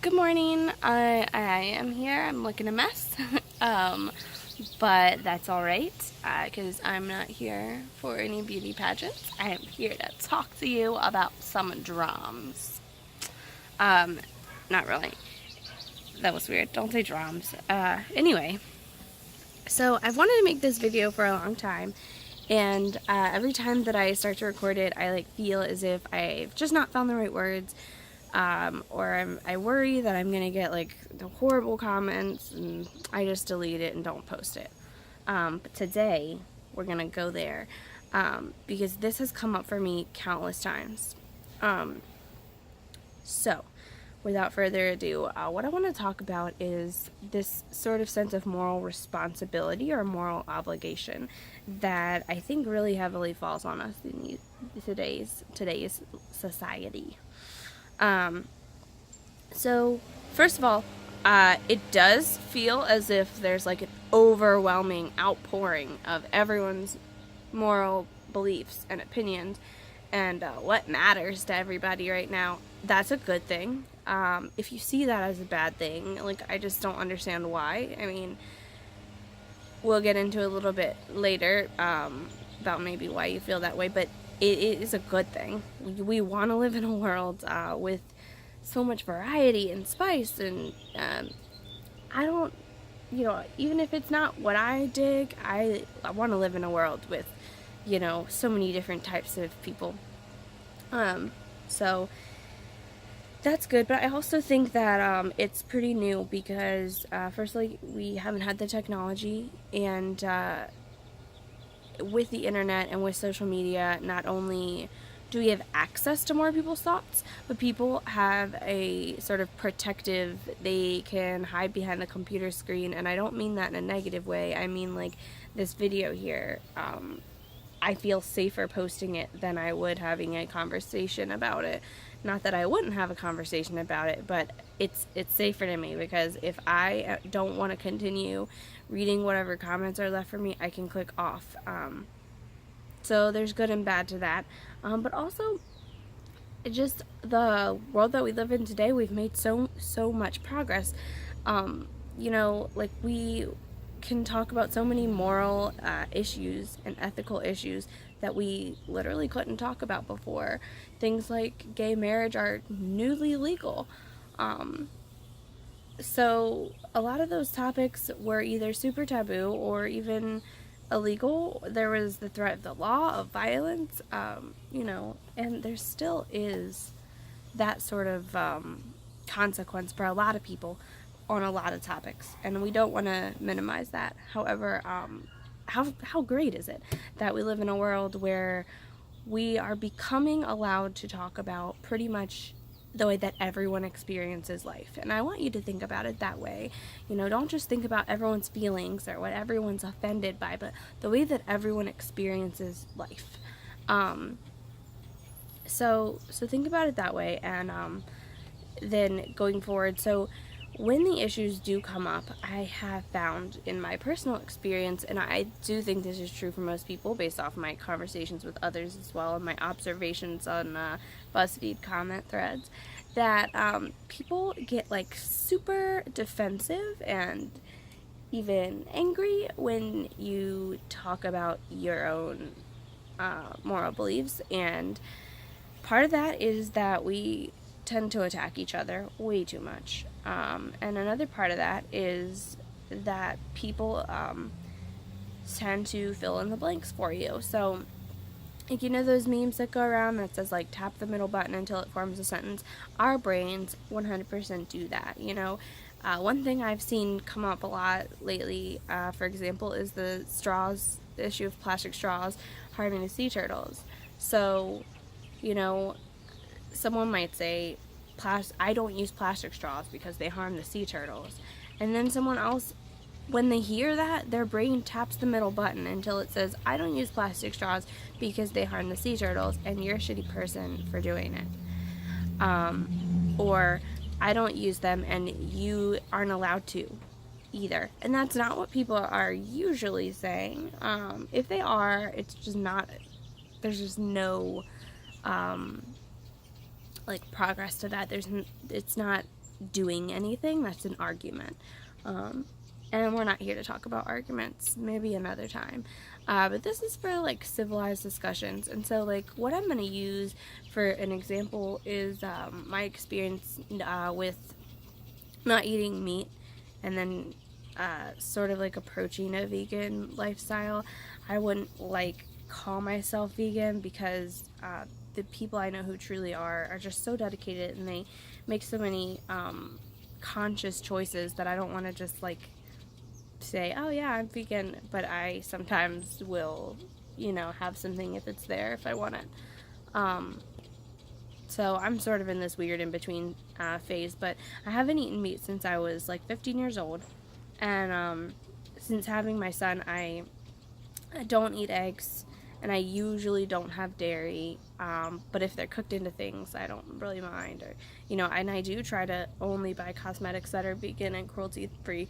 Good morning. I am here. I'm looking a mess. But that's all right because I'm not here for any beauty pageants. I am here to talk to you about some drums. Um, Not really. That was weird. Don't say drums. Anyway, so I've wanted to make this video for a long time, and every time that I start to record it, I feel as if I've just not found the right words, or I worry that I'm gonna get the horrible comments, and I just delete it and don't post it. But today we're gonna go there because this has come up for me countless times. So, without further ado, what I want to talk about is this sort of sense of moral responsibility or moral obligation that I think really heavily falls on us in today's society. So, first of all, it does feel as if there's an overwhelming outpouring of everyone's moral beliefs and opinions and what matters to everybody right now. That's a good thing. If you see that as a bad thing, I just don't understand why. I mean, we'll get into a little bit later about maybe why you feel that way, but it is a good thing. We want to live in a world with so much variety and spice, and I don't, even if it's not what I dig, I want to live in a world with, so many different types of people. So that's good, but I also think that it's pretty new because, firstly, we haven't had the technology, and with the internet and with social media, not only do we have access to more people's thoughts, but people have a sort of protective, they can hide behind the computer screen, and I don't mean that in a negative way. I mean, this video here, I feel safer posting it than I would having a conversation about it. Not that I wouldn't have a conversation about it, but it's safer to me because if I don't want to continue reading whatever comments are left for me, I can click off. So there's good and bad to that. But also, just the world that we live in today, we've made so much progress. We can talk about so many moral issues and ethical issues that we literally couldn't talk about before. Things like gay marriage are newly legal. So a lot of those topics were either super taboo or even illegal. There was the threat of the law, of violence, and there still is that sort of consequence for a lot of people on a lot of topics, and we don't want to minimize that. However, how great is it that we live in a world where we are becoming allowed to talk about pretty much the way that everyone experiences life. And I want you to think about it that way. Don't just think about everyone's feelings or what everyone's offended by, but the way that everyone experiences life. So think about it that way, and then going forward. So when the issues do come up, I have found in my personal experience, and I do think this is true for most people based off my conversations with others as well and my observations on BuzzFeed comment threads, that people get super defensive and even angry when you talk about your own moral beliefs. And part of that is that we tend to attack each other way too much. And another part of that is that people tend to fill in the blanks for you. So, those memes that go around that says, tap the middle button until it forms a sentence? Our brains 100% do that, One thing I've seen come up a lot lately, for example, is the issue of plastic straws harming the sea turtles. So, someone might say, I don't use plastic straws because they harm the sea turtles. And then someone else, when they hear that, their brain taps the middle button until it says, I don't use plastic straws because they harm the sea turtles, and you're a shitty person for doing it. Or, I don't use them and you aren't allowed to either. And that's not what people are usually saying. If they are, it's just not, there's just no progress to that. It's not doing anything, that's an argument. And we're not here to talk about arguments, maybe another time. But this is for like civilized discussions. And so, like, what I'm going to use for an example is my experience with not eating meat and then sort of like approaching a vegan lifestyle. I wouldn't like call myself vegan because the people I know who truly are just so dedicated, and they make so many conscious choices that I don't want to just like say, oh yeah, I'm vegan, but I sometimes will, have something if it's there, if I want it. So I'm sort of in this weird in-between phase, but I haven't eaten meat since I was like 15 years old, and since having my son, I don't eat eggs, and I usually don't have dairy, but if they're cooked into things, I don't really mind, or, and I do try to only buy cosmetics that are vegan and cruelty-free.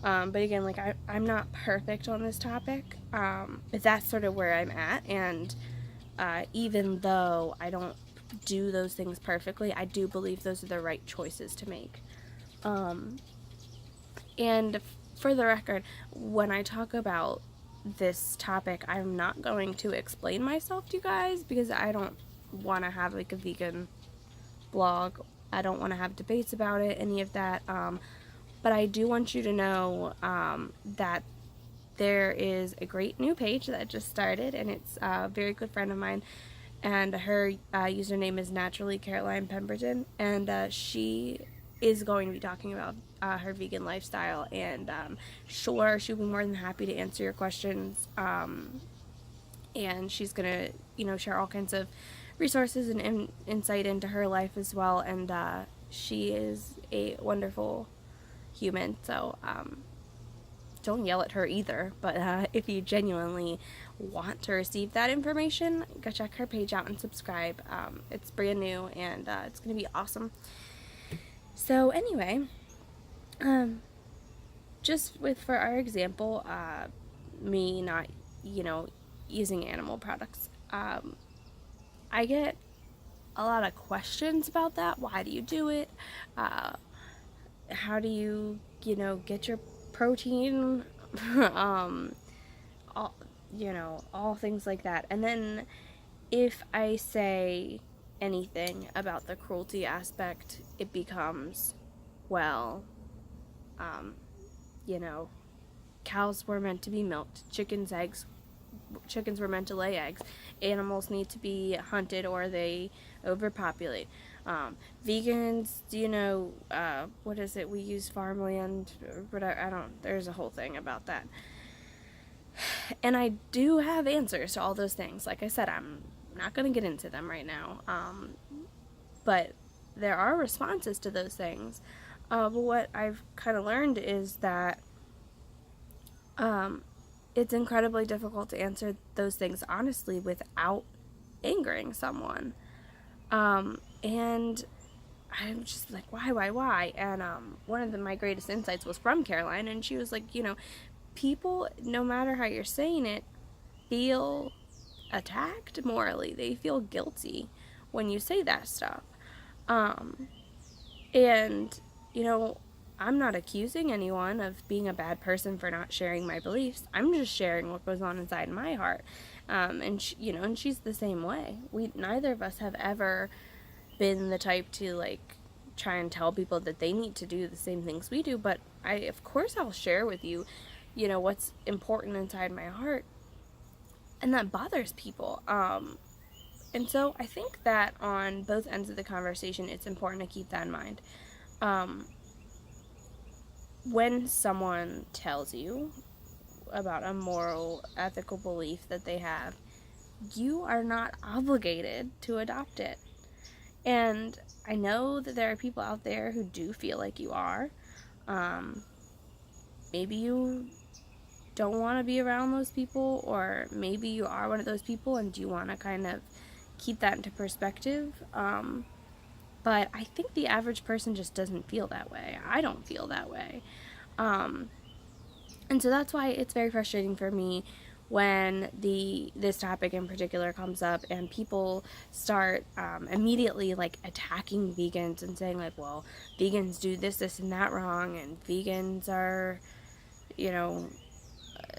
But again, like, I'm not perfect on this topic, but that's sort of where I'm at, and even though I don't do those things perfectly, I do believe those are the right choices to make. And for the record, when I talk about this topic, I'm not going to explain myself to you guys because I don't want to have like a vegan blog. I don't want to have debates about it, any of that. But I do want you to know that there is a great new page that just started, and it's a very good friend of mine, and her username is Naturally Caroline Pemberton, and she is going to be talking about her vegan lifestyle, and sure, she'll be more than happy to answer your questions, and she's gonna, share all kinds of resources and insight into her life as well, and she is a wonderful human, so don't yell at her either, but if you genuinely want to receive that information, go check her page out and subscribe. It's brand new, and it's going to be awesome. So anyway, just for our example, me not, using animal products, I get a lot of questions about that. Why do you do it? How do you, get your protein? All things like that. And then if I say anything about the cruelty aspect, it becomes, well, cows were meant to be milked, chickens were meant to lay eggs, animals need to be hunted or they overpopulate. Vegans, what is it, we use farmland, or whatever, there's a whole thing about that. And I do have answers to all those things. Like I said, I'm not going to get into them right now. But there are responses to those things. But what I've kind of learned is that it's incredibly difficult to answer those things honestly without angering someone. And I'm just like, why? And one of my greatest insights was from Caroline, and she was like, people, no matter how you're saying it, feel attacked morally. They feel guilty when you say that stuff. And, I'm not accusing anyone of being a bad person for not sharing my beliefs. I'm just sharing what goes on inside my heart. And she's the same way. Neither of us have ever been the type to like try and tell people that they need to do the same things we do, but of course I'll share with you, what's important inside my heart, and that bothers people. And so I think that on both ends of the conversation, it's important to keep that in mind. When someone tells you about a moral, ethical belief that they have, you are not obligated to adopt it. And I know that there are people out there who do feel like you are. Maybe you don't want to be around those people, or maybe you are one of those people and you want to kind of keep that into perspective. But I think the average person just doesn't feel that way. I don't feel that way. And so that's why it's very frustrating for me when this topic in particular comes up and people start immediately like attacking vegans and saying like, well, vegans do this and that wrong, and vegans are, you know,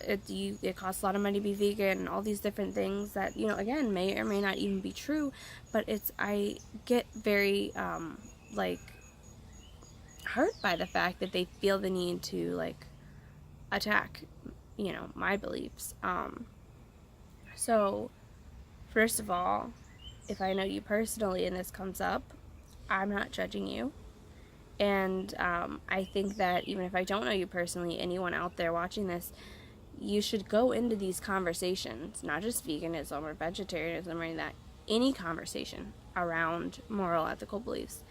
it costs a lot of money to be vegan, and all these different things that, you know, again, may or may not even be true. But I get very like hurt by the fact that they feel the need to like attack, you know, my beliefs. So first of all, if I know you personally and this comes up, I'm not judging you. And I think that even if I don't know you personally, anyone out there watching this, you should go into these conversations, not just veganism or vegetarianism or any of that, any conversation around moral, ethical beliefs.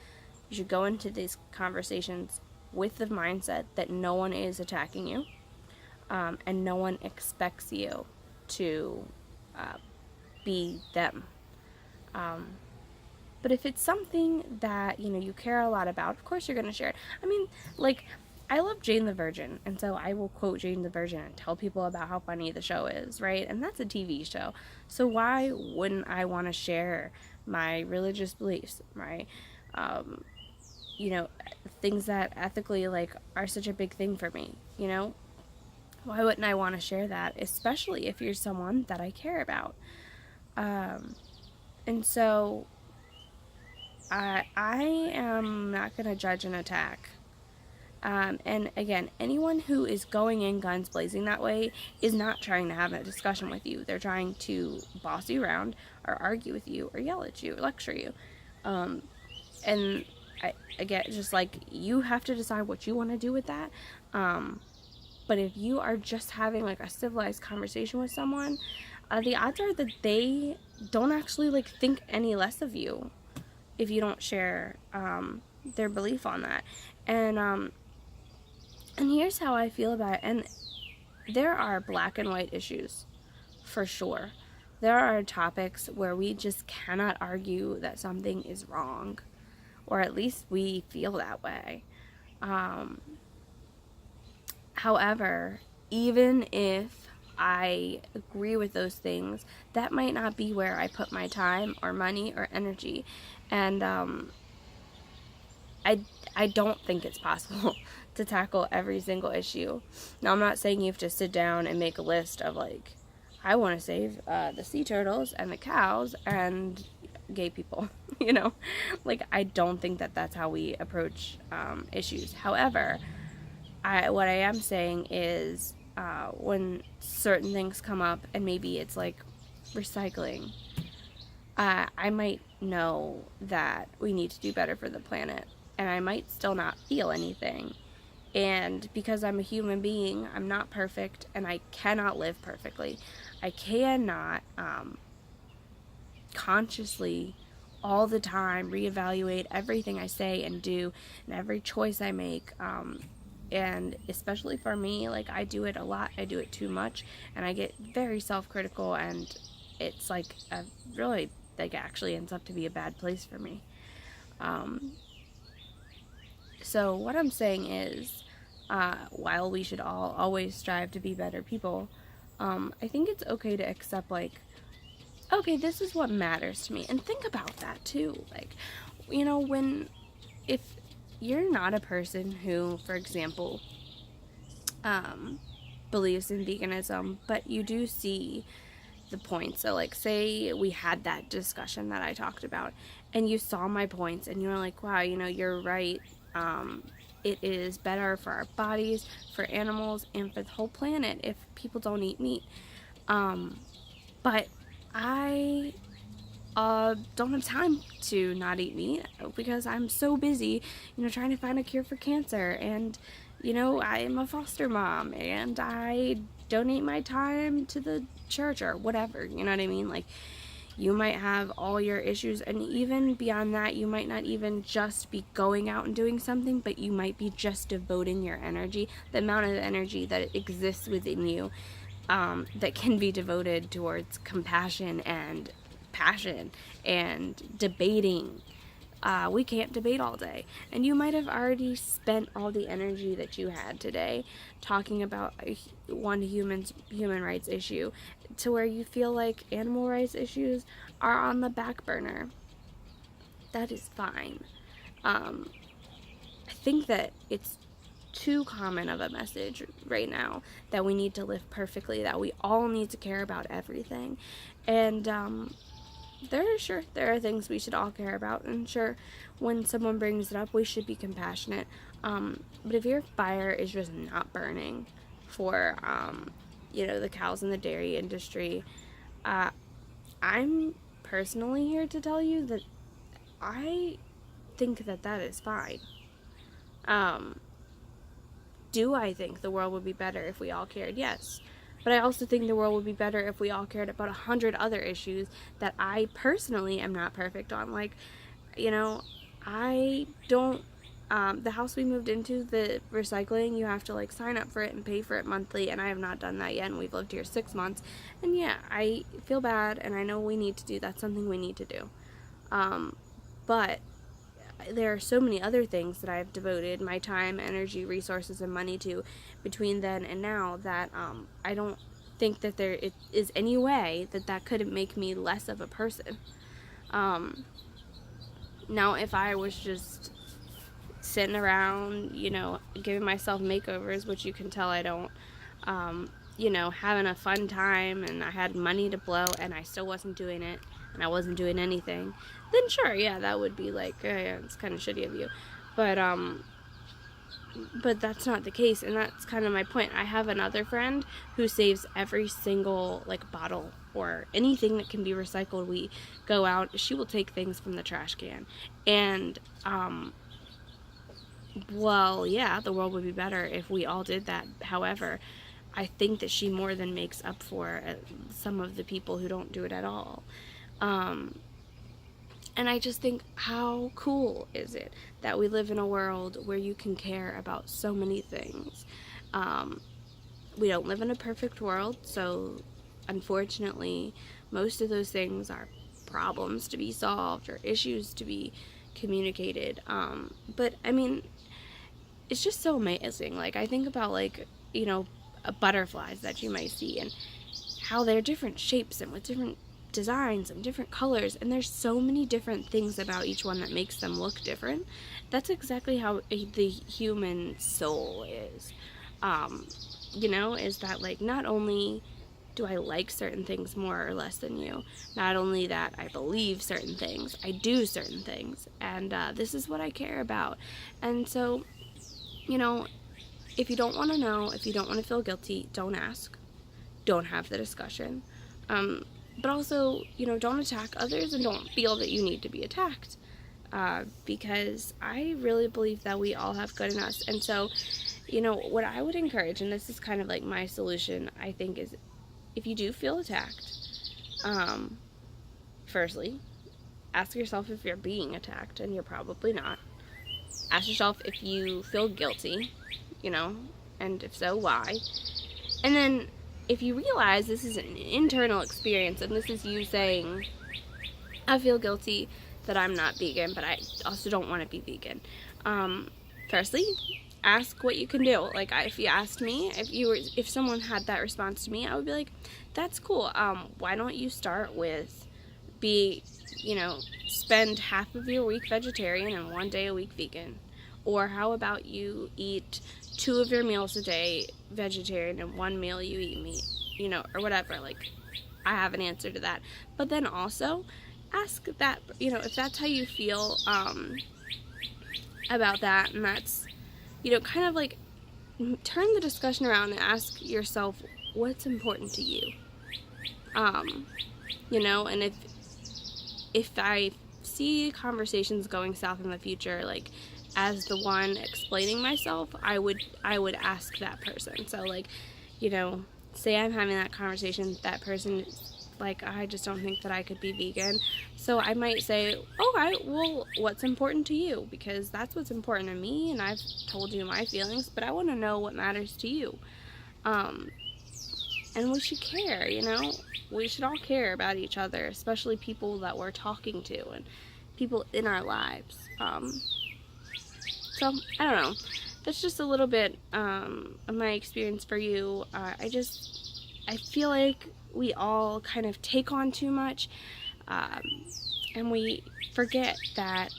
You should go into these conversations with the mindset that no one is attacking you, and no one expects you to be them. But if it's something that, you know, you care a lot about, of course you're going to share it. I mean, like, I love Jane the Virgin, and so I will quote Jane the Virgin and tell people about how funny the show is, right? And that's a TV show. So why wouldn't I want to share my religious beliefs, right? You know, things that ethically, like, are such a big thing for me, you know? Why wouldn't I want to share that, especially if you're someone that I care about? And so I am not going to judge and attack. And again, anyone who is going in guns blazing that way is not trying to have a discussion with you. They're trying to boss you around or argue with you or yell at you or lecture you. And again, just like, you have to decide what you want to do with that. But if you are just having like a civilized conversation with someone, the odds are that they don't actually like think any less of you if you don't share their belief on that. And here's how I feel about it. And there are black and white issues, for sure. There are topics where we just cannot argue that something is wrong, or at least we feel that way. However, even if I agree with those things, that might not be where I put my time or money or energy. And I don't think it's possible to tackle every single issue. Now, I'm not saying you have to sit down and make a list of like, I want to save the sea turtles and the cows and gay people, you know? Like, I don't think that that's how we approach issues. However, what I am saying is when certain things come up, and maybe it's like recycling, I might know that we need to do better for the planet, and I might still not feel anything. And because I'm a human being, I'm not perfect, and I cannot live perfectly. I cannot consciously all the time reevaluate everything I say and do and every choice I make. And especially for me, like, I do it a lot. I do it too much, and I get very self-critical, and it's like a really, like, actually ends up to be a bad place for me. So what I'm saying is, while we should all always strive to be better people, I think it's okay to accept, like, okay, this is what matters to me. And think about that too. Like, you know, if you're not a person who, for example, believes in veganism, but you do see the points. So, like, say we had that discussion that I talked about, and you saw my points, and you were like, wow, you know, you're right. It is better for our bodies, for animals, and for the whole planet if people don't eat meat. But I don't have time to not eat meat because I'm so busy, you know, trying to find a cure for cancer, and, you know, I'm a foster mom, and I donate my time to the church or whatever, you know what I mean? Like, you might have all your issues, and even beyond that, you might not even just be going out and doing something, but you might be just devoting your energy, the amount of energy that exists within you, that can be devoted towards compassion and passion and debating We can't debate all day. And you might have already spent all the energy that you had today talking about one human rights issue to where you feel like animal rights issues are on the back burner. That is fine. I think that it's too common of a message right now that we need to live perfectly, that we all need to care about everything. And there are things we should all care about, and sure, when someone brings it up, we should be compassionate. But if your fire is just not burning for the cows in the dairy industry, I'm personally here to tell you that I think that is fine. Do I think the world would be better if we all cared? Yes. But I also think the world would be better if we all cared about 100 other issues that I personally am not perfect on. Like, I don't, the house we moved into, the recycling, you have to like sign up for it and pay for it monthly, and I have not done that yet, and we've lived here 6 months. And yeah, I feel bad, and I know we need to do, that's something we need to do. But there are so many other things that I've devoted my time, energy, resources, and money to between then and now that I don't think that there is any way that couldn't make me less of a person. Now, if I was just sitting around, giving myself makeovers, which you can tell I don't, having a fun time, and I had money to blow, and I still wasn't doing it, and I wasn't doing anything, then sure, yeah, that would be like, yeah, it's kind of shitty of you. But that's not the case, and that's kind of my point. I have another friend who saves every single like bottle or anything that can be recycled. We go out, she will take things from the trash can, and well, yeah, the world would be better if we all did that. However, I think that she more than makes up for some of the people who don't do it at all. And I just think, how cool is it that we live in a world where you can care about so many things? We don't live in a perfect world, so unfortunately, most of those things are problems to be solved or issues to be communicated. But I mean, it's just so amazing. Like, I think about butterflies that you might see and how they're different shapes and with different designs and different colors, and there's so many different things about each one that makes them look different. That's exactly how the human soul is. Is that like, not only do I like certain things more or less than you, not only that I believe certain things, I do certain things, and this is what I care about. And so, if you don't want to know, if you don't want to feel guilty, don't ask, don't have the discussion. But also, don't attack others, and don't feel that you need to be attacked. Because I really believe that we all have good in us. And so, what I would encourage, and this is kind of like my solution, I think, is if you do feel attacked, firstly, ask yourself if you're being attacked, and you're probably not. Ask yourself if you feel guilty, and if so, why. And then, if you realize this is an internal experience, and this is you saying, I feel guilty that I'm not vegan, but I also don't want to be vegan. Firstly, ask what you can do. Like, if you asked me, if someone had that response to me, I would be like, that's cool. Why don't you start with spend half of your week vegetarian and 1 day a week vegan? Or how about you eat 2 of your meals a day vegetarian and 1 meal you eat meat, or whatever. Like, I have an answer to that. But then also ask that, if that's how you feel about that, and that's, kind of like turn the discussion around and ask yourself what's important to you. And if I see conversations going south in the future, like, as the one explaining myself, I would ask that person. So, like, say I'm having that conversation, that person, like, I just don't think that I could be vegan. So I might say, okay, well, what's important to you? Because that's what's important to me, and I've told you my feelings, but I want to know what matters to you. And we should care, we should all care about each other, especially people that we're talking to. And, people in our lives. So I don't know. That's just a little bit of my experience for you. I feel like we all kind of take on too much, and we forget that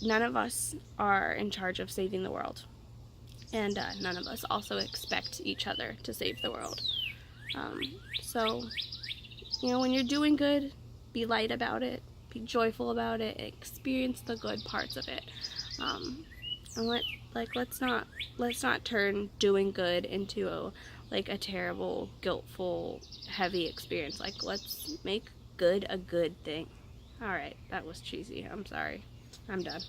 none of us are in charge of saving the world, and none of us also expect each other to save the world. So, when you're doing good, be light about it, be joyful about it, experience the good parts of it, and let's not turn doing good into a terrible, guiltful, heavy experience. Like, let's make good a good thing. All right, that was cheesy. I'm sorry. I'm done.